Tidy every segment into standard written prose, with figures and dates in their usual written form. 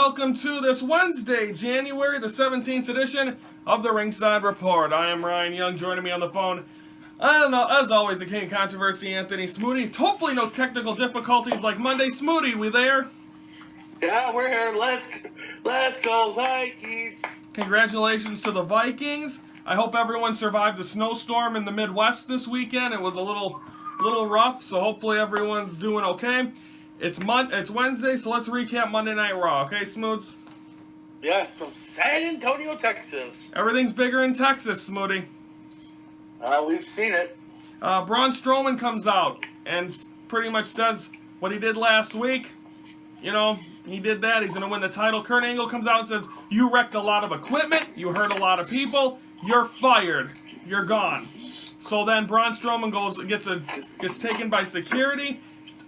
welcome to this Wednesday, January the 17th edition of the Ringside Report. I am Ryan Young. Joining me on the phone, I don't know, as always, the King of Controversy, Anthony Smoody. Hopefully no technical difficulties like Monday. Smoody, we there? Yeah, we're here. Let's go Vikings. Congratulations to the Vikings. I hope everyone survived the snowstorm in the Midwest this weekend. It was a little rough, so hopefully everyone's doing okay. It's Wednesday, so let's recap Monday Night Raw, okay, Smoods? Yes, from San Antonio, Texas. Everything's bigger in Texas, Smoody. We've seen it. Braun Strowman comes out and pretty much says what he did last week. You know, he did that. He's going to win the title. Kurt Angle comes out and says, you wrecked a lot of equipment. You hurt a lot of people. You're fired. You're gone. So then Braun Strowman gets taken by security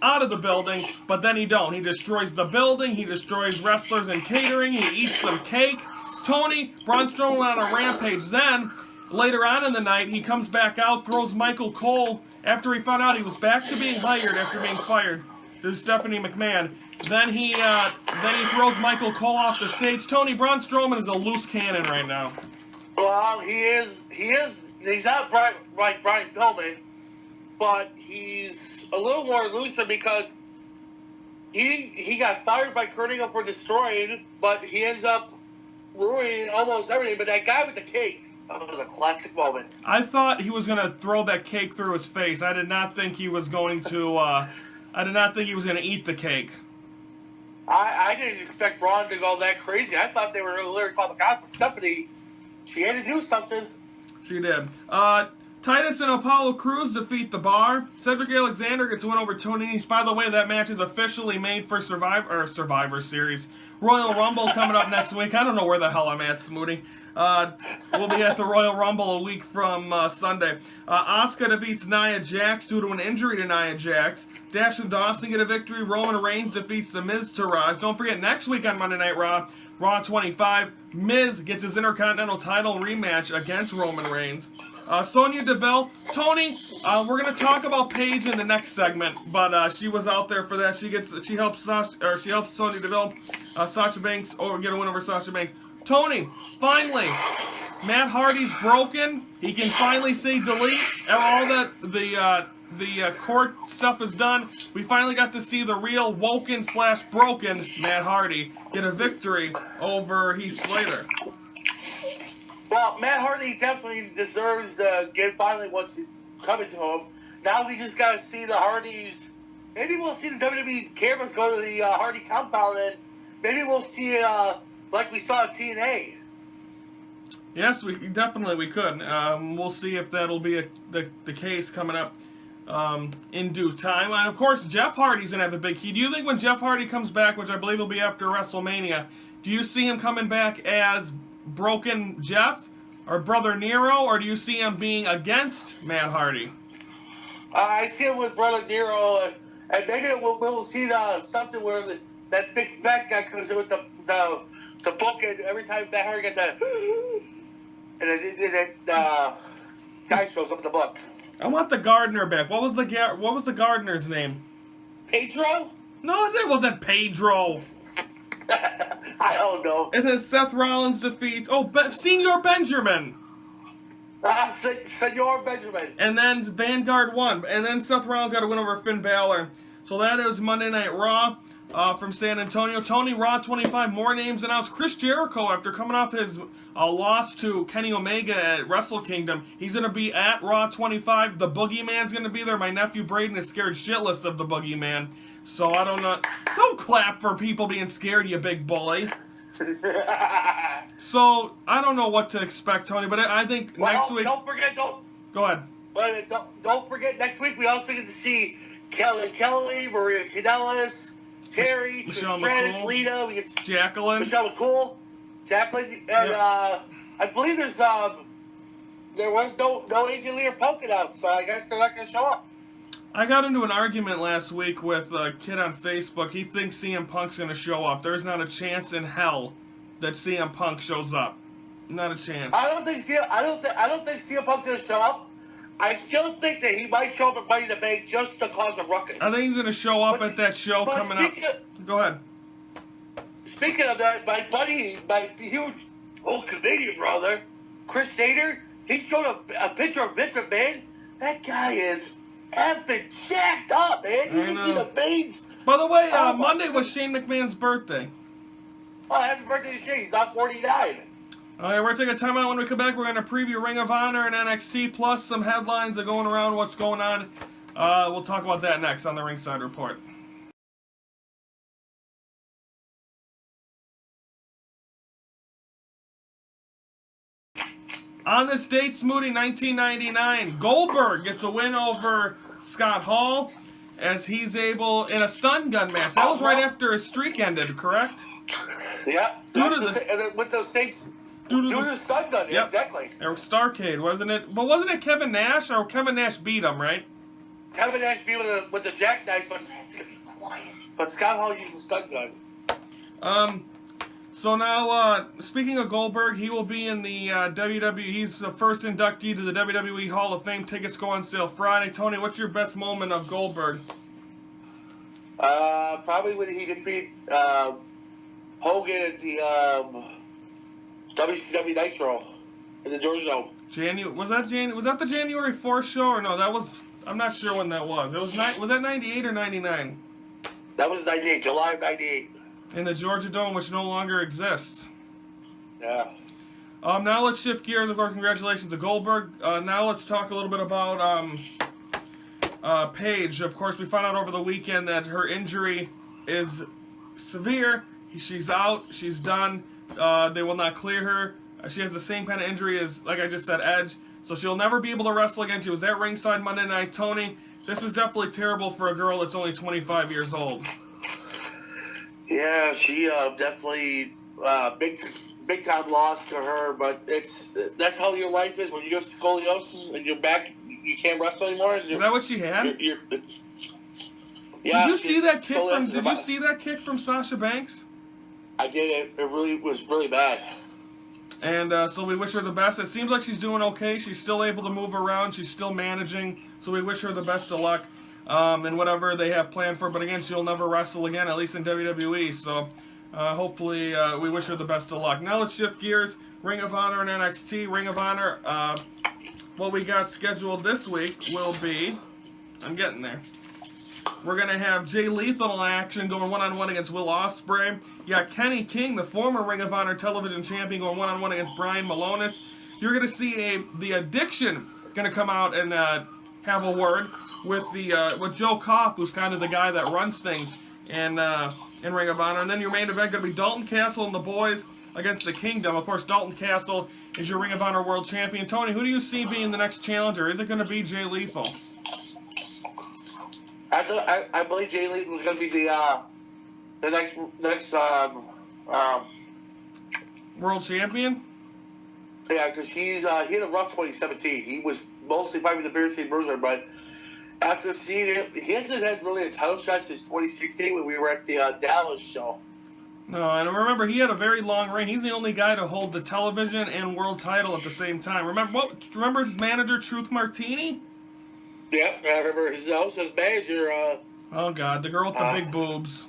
out of the building, but then he don't. He destroys the building. He destroys wrestlers and catering. He eats some cake. Braun Strowman went on a rampage. Then, later on in the night, he comes back out, throws Michael Cole, after he found out he was back to being hired after being fired, to Stephanie McMahon. Then he throws Michael Cole off the stage. Braun Strowman is a loose cannon right now. Well, he's not like Brian Pillman, but he's a little more looser because he got fired by Kurt Angle for destroying, but he ends up ruining almost everything. But that guy with the cake, that was a classic moment. I thought he was going to throw that cake through his face. I did not think he was going to. I did not think he was going to eat the cake. I didn't expect Braun to go that crazy. I thought they were literally called the cops. Stephanie, she had to do something. She did. Titus and Apollo Crews defeat the B.A.R. Cedric Alexander gets a win over Tony Nese. By the way, that match is officially made for Survivor Series. Royal Rumble coming up next week. I don't know where the hell I'm at, Smoody. We'll be at the Royal Rumble a week from Sunday. Asuka defeats Nia Jax due to an injury to Nia Jax. Dash and Dawson get a victory. Roman Reigns defeats The Miz Taraj. Don't forget, next week on Monday Night Raw, Raw 25, Miz gets his Intercontinental title rematch against Roman Reigns. Sonya Deville, Tony, we're gonna talk about Paige in the next segment, but she was out there for that. She helps Sonya Deville, Sasha Banks, get a win over Sasha Banks. Tony, finally, Matt Hardy's broken. He can finally say delete. All that the court stuff is done. We finally got to see the real woken/broken Matt Hardy get a victory over Heath Slater. Well, Matt Hardy definitely deserves to get finally once he's coming to him. Now we just got to see the Hardys. Maybe we'll see the WWE cameras go to the Hardy compound, and maybe we'll see it like we saw at TNA. Yes, we could. We'll see if that'll be the case coming up in due time. And of course, Jeff Hardy's going to have a big key. Do you think when Jeff Hardy comes back, which I believe will be after WrestleMania, do you see him coming back as Broken Jeff or Brother Nero, or do you see him being against Matt Hardy? I see him with Brother Nero, and maybe we'll see something where that big fat guy comes in with the book, and every time Matt Hardy gets that, and that guy shows up with the book. I want the gardener back. What was the gardener's name? Pedro? No, it wasn't Pedro. I don't know. And then Seth Rollins defeats Senior Benjamin. Senor Benjamin. And then Vanguard won. And then Seth Rollins got a win over Finn Balor. So that is Monday Night Raw from San Antonio. Tony, Raw 25, more names announced. Chris Jericho, after coming off his loss to Kenny Omega at Wrestle Kingdom, he's going to be at Raw 25. The Boogeyman's going to be there. My nephew Braden is scared shitless of the Boogeyman. So I don't know. Don't clap for people being scared, you big bully. So I don't know what to expect, Tony. But I think next week. Don't forget. Go ahead. Don't forget. Next week we also get to see Kelly, Maria Kanellis, Terry, Trish, Lita. We get Jacqueline, Michelle McCool, Jacqueline, and I believe there was no AJ Lee or Polka Dots, so I guess they're not going to show up. I got into an argument last week with a kid on Facebook. He thinks CM Punk's going to show up. There's not a chance in hell that CM Punk shows up. Not a chance. I don't think CM Punk's going to show up. I still think that he might show up at Money in the Bank just to cause a ruckus. I think he's going to show up at that show coming up. Go ahead. speaking of that, my buddy, my huge old Canadian brother, Chris Sater, he showed a picture of Vince McMahon. That guy is effing jacked up, man. You can see the veins. By the way, Monday was Shane McMahon's birthday. Oh, happy birthday to Shane. He's not 49. All right, we're taking a time out. When we come back, we're going to preview Ring of Honor and NXT, plus some headlines that are going around what's going on. We'll talk about that next on the Ringside Report. On this date, Smoothie 1999, Goldberg gets a win over Scott Hall as he's able, in a stun gun match. That was right after his streak ended, correct? Yeah. With those same... Due to the stun gun, yep. Exactly. Or Starcade, wasn't it? But wasn't it Kevin Nash? Or Kevin Nash beat him, right? Kevin Nash beat him with the jackknife, but Scott Hall used the stun gun. So now, speaking of Goldberg, he will be in the WWE. He's the first inductee to the WWE Hall of Fame. Tickets go on sale Friday. Tony, what's your best moment of Goldberg? Probably when he defeated Hogan at the WCW Nitro in the Georgia Dome. Was that the January 4th show, or no? That was, I'm not sure when that was. It was that 98 or 99? That was 98, July of 98. In the Georgia Dome, which no longer exists. Yeah. Now let's shift gears. Of course, congratulations to Goldberg. Now let's talk a little bit about Paige. Of course, we found out over the weekend that her injury is severe. She's out. She's done. They will not clear her. She has the same kind of injury as, like I just said, Edge. So she'll never be able to wrestle again. She was at ringside Monday night. Tony, this is definitely terrible for a girl that's only 25 years old. Yeah, she definitely big time loss to her. But that's how your life is when you get scoliosis and you're back. You can't wrestle anymore. Is that what she had? Yeah. Did you see that kick from? Did you see that kick from Sasha Banks? I did. It really was really bad. And so we wish her the best. It seems like she's doing okay. She's still able to move around. She's still managing. So we wish her the best of luck in whatever they have planned for. But again, she'll never wrestle again, at least in WWE. So hopefully we wish her the best of luck. Now let's shift gears. Ring of Honor and NXT. Ring of Honor, what we got scheduled this week will be... I'm getting there. We're going to have Jay Lethal in action going one-on-one against Will Ospreay. You got Kenny King, the former Ring of Honor television champion, going one-on-one against Brian Malonis. You're going to see the Addiction going to come out and have a word with Joe Koff, who's kind of the guy that runs things in Ring of Honor. And then your main event going to be Dalton Castle and the boys against the Kingdom. Of course, Dalton Castle is your Ring of Honor world champion. Tony, who do you see being the next challenger? Is it going to be Jay Lethal? I believe Jay Lethal was going to be the next world champion. Yeah, because he had a rough 2017. He was mostly fighting the Beer City Bruiser, but after seeing him, he hasn't had really a title shot since 2016 when we were at the Dallas show. No, and remember, he had a very long reign. He's the only guy to hold the television and world title at the same time. Remember his manager, Truth Martini? Yeah, I remember his manager. Oh, God, the girl with the big boobs.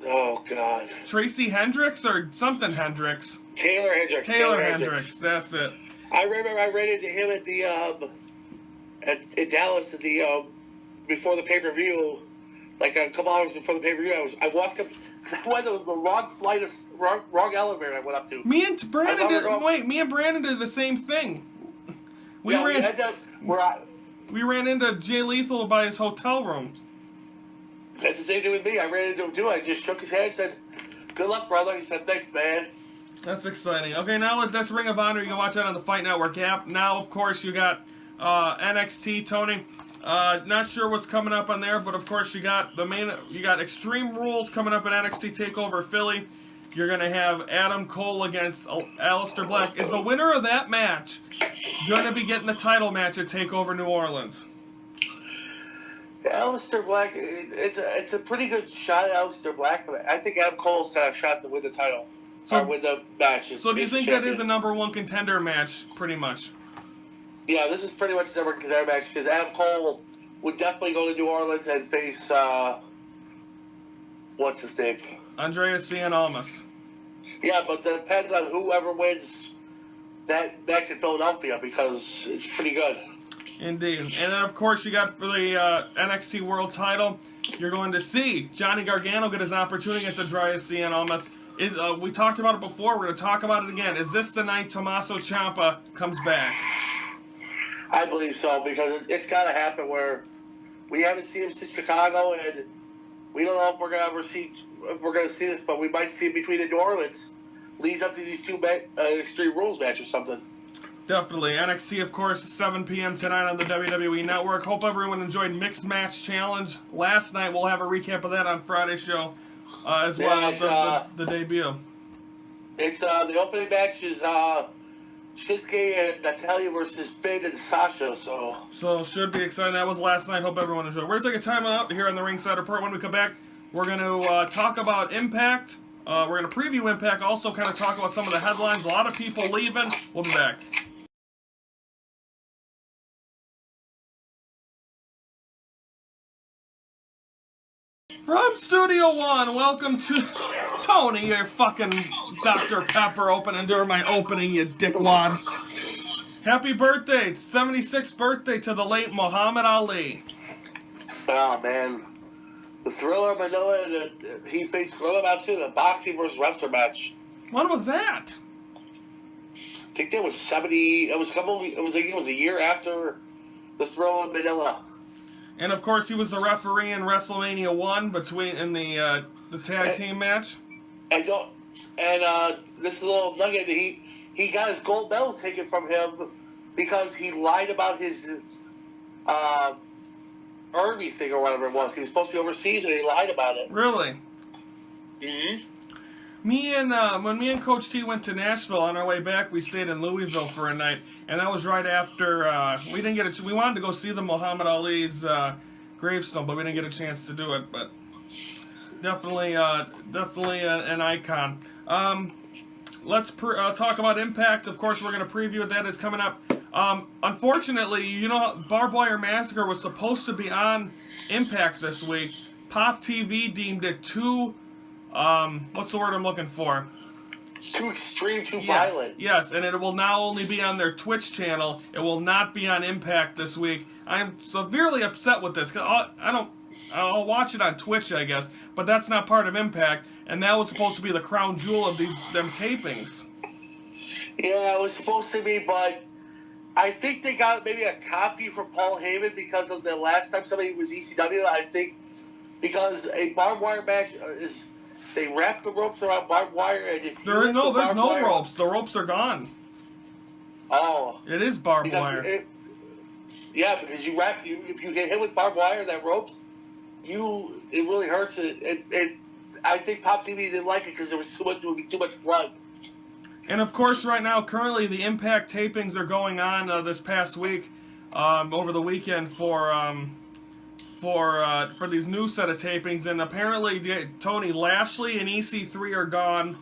Oh, God. Tracy Hendricks or something Hendricks? Taylor Hendricks. Taylor Hendricks, that's it. I remember I ran into him at the at Dallas at the before the pay-per-view, like a couple hours before the pay-per-view. I walked up. I went to the wrong elevator I went up to. Me and Brandon did the same thing. We ran into Jay Lethal by his hotel room. That's the same thing with me. I ran into him too. I just shook his hand and said, "Good luck, brother." He said, "Thanks, man." That's exciting. Okay, now that's Ring of Honor. You can watch that on the Fight Network app. Now, of course, you got NXT, Tony. Not sure what's coming up on there, but of course you got Extreme Rules coming up at NXT TakeOver Philly. You're gonna have Adam Cole against Aleister Black. Is the winner of that match gonna be getting the title match at TakeOver New Orleans? Aleister Black, it's a pretty good shot at Aleister Black, but I think Adam Cole's got a shot to win the title. Or win the match. So do you think that is a #1 contender match, pretty much? Yeah, this is pretty much the #1 contender match because Adam Cole would definitely go to New Orleans and face what's his name? Andreas Cien Almas. Yeah, but it depends on whoever wins that match in Philadelphia because it's pretty good. Indeed. And then, of course, you got for the NXT World Title, you're going to see Johnny Gargano get his opportunity against Andreas Cien. We talked about it before. We're going to talk about it again. Is this the night Tommaso Ciampa comes back? I believe so because it's got to happen where we haven't seen him since Chicago, and we don't know if we're going to see this, but we might see it between the door. It leads up to these two Extreme Rules match or something. Definitely. NXT, of course, 7 p.m. tonight on the WWE Network. Hope everyone enjoyed Mixed Match Challenge last night. We'll have a recap of that on Friday's show, as well as the debut. It's the opening match is Shinsuke and Natalia versus Finn and Sasha. So should be exciting. That was last night. Hope everyone enjoyed. We're going to take a time out here on the Ringside Report. When we come back, we're going to talk about Impact. We're going to preview Impact. Also, kind of talk about some of the headlines. A lot of people leaving. We'll be back. From Studio One, welcome to Tony, your fucking Dr. Pepper opening during my opening, you dickwad. Happy birthday, 76th birthday to the late Muhammad Ali. Oh, man. The Thriller Manila, he faced Gorilla Matsu in a boxing versus wrestler match. When was that? I think that was 70. It was a year after the Thriller Manila. And of course, he was the referee in WrestleMania 1 in the tag team match. And this is a little nugget. He got his gold medal taken from him because he lied about his Army thing or whatever it was. He was supposed to be overseas and he lied about it. Really? Mm-hmm. When me and Coach T went to Nashville on our way back, we stayed in Louisville for a night, and that was right after we didn't get we wanted to go see the Muhammad Ali's gravestone, but we didn't get a chance to do it. But definitely an icon. Let's talk about Impact. Of course, we're going to preview it. That is coming up. Unfortunately, Barbed Wire Massacre was supposed to be on Impact this week. Pop TV deemed it too. What's the word I'm looking for? Too extreme, too violent. Yes, and it will now only be on their Twitch channel. It will not be on Impact this week. I am severely upset with this because I'll watch it on Twitch, I guess, but that's not part of Impact, and that was supposed to be the crown jewel of them tapings. Yeah, it was supposed to be, but I think they got maybe a copy from Paul Heyman because of the last time somebody was ECW. I think because a barbed wire match is. They wrap the ropes around barbed wire, and if there's no ropes. The ropes are gone. Oh, it is barbed wire. Because if you get hit with barbed wire, that ropes, it really hurts. I think Pop TV didn't like it because there was too much blood. And of course, right now, currently the Impact tapings are going on this past week, over the weekend for these new set of tapings, and apparently Tony Lashley and EC3 are gone.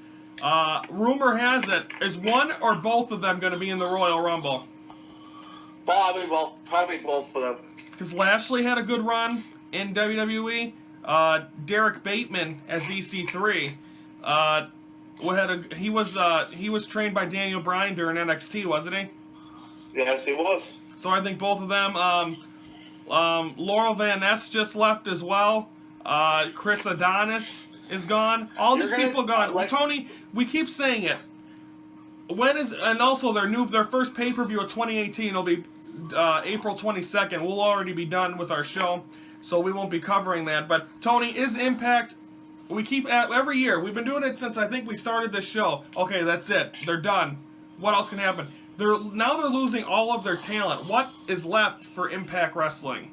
Rumor has it, is one or both of them going to be in the Royal Rumble? Probably both of them. Because Lashley had a good run in WWE. Derek Bateman as EC3. He was trained by Daniel Bryan during NXT, wasn't he? Yes, he was. So I think both of them. Laurel Van Ness just left as well. Chris Adonis is gone. All these people gone. Tony, we keep saying it. And also their first pay-per-view of 2018 will be April 22nd. We'll already be done with our show, so we won't be covering that. But Tony, is Impact? We keep every year. We've been doing it since I think we started this show. Okay, that's it. They're done. What else can happen? Now they're losing all of their talent. What is left for Impact Wrestling?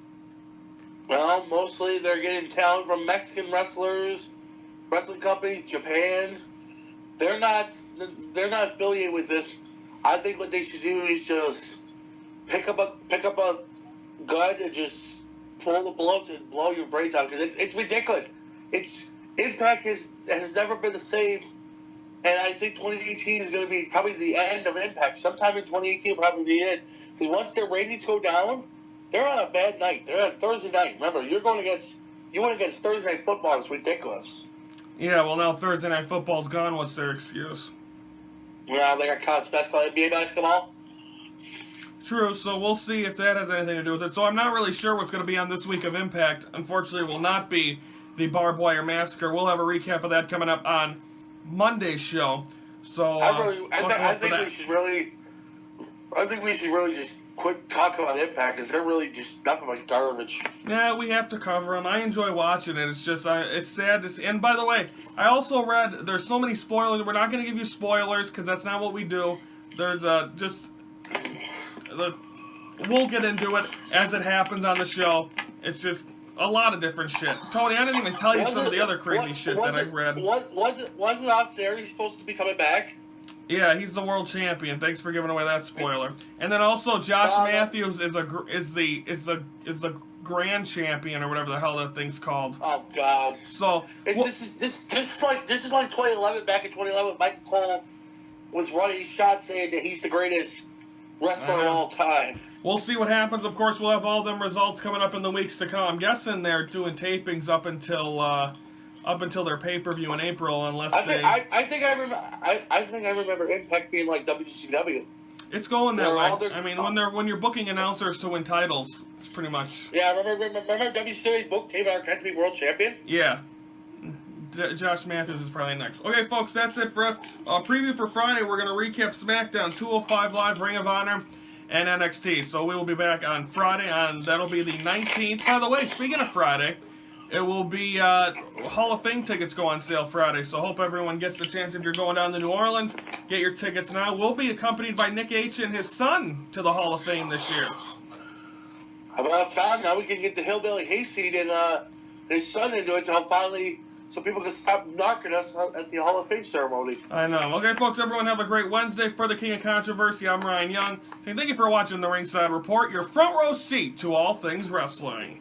Well, mostly they're getting talent from Mexican wrestlers, wrestling companies, Japan. They're not affiliated with this. I think what they should do is just pick up a gun and just pull the bullets and blow your brains out because it's ridiculous. Impact has never been the same. And I think 2018 is going to be probably the end of Impact. Sometime in 2018 will probably be it. Because once their ratings go down, they're on a bad night. They're on Thursday night. Remember, you went against Thursday Night Football. It's ridiculous. Yeah, well, now Thursday Night Football's gone. What's their excuse? Yeah, they got college basketball, NBA basketball. True, so we'll see if that has anything to do with it. So I'm not really sure what's going to be on this week of Impact. Unfortunately, it will not be the Barbed Wire Massacre. We'll have a recap of that coming up on Monday's show. So I think we should really just quit talking about Impact because they're really just nothing but garbage. Yeah, we have to cover them. I enjoy watching it. It's just it's sad to see. And by the way, I also read there's so many spoilers. We're not going to give you spoilers because that's not what we do. There's we'll get into it as it happens on the show. It's just a lot of different shit. Tony, I didn't even tell you some of the other crazy shit that I read. Wasn't Austin supposed to be coming back? Yeah, he's the world champion. Thanks for giving away that spoiler. And then also Josh Matthews is the grand champion or whatever the hell that thing's called. Oh God! So this is like 2011. Back in 2011, Mike Cole was running shots saying that he's the greatest wrestler of all time. We'll see what happens. Of course, we'll have all them results coming up in the weeks to come. I'm guessing they're doing tapings up until their pay-per-view in April, unless I think I remember Impact being like WCW. It's going that way. I mean, when you're booking announcers to win titles, it's pretty much. Yeah, remember WCW booked B.A.R. to be world champion. Yeah. Josh Matthews is probably next. Okay, folks, that's it for us. Preview for Friday, we're going to recap SmackDown, 205 Live, Ring of Honor, and NXT. So we will be back on Friday, that'll be the 19th. By the way, speaking of Friday, it will be Hall of Fame tickets go on sale Friday. So hope everyone gets the chance if you're going down to New Orleans. Get your tickets now. We'll be accompanied by Nick H. and his son to the Hall of Fame this year. About time now we can get the Hillbilly Hayseed and his son into it so people can stop knocking us at the Hall of Fame ceremony. I know. Okay, folks, everyone have a great Wednesday. For the King of Controversy, I'm Ryan Young. And thank you for watching the Ringside Report, your front row seat to all things wrestling.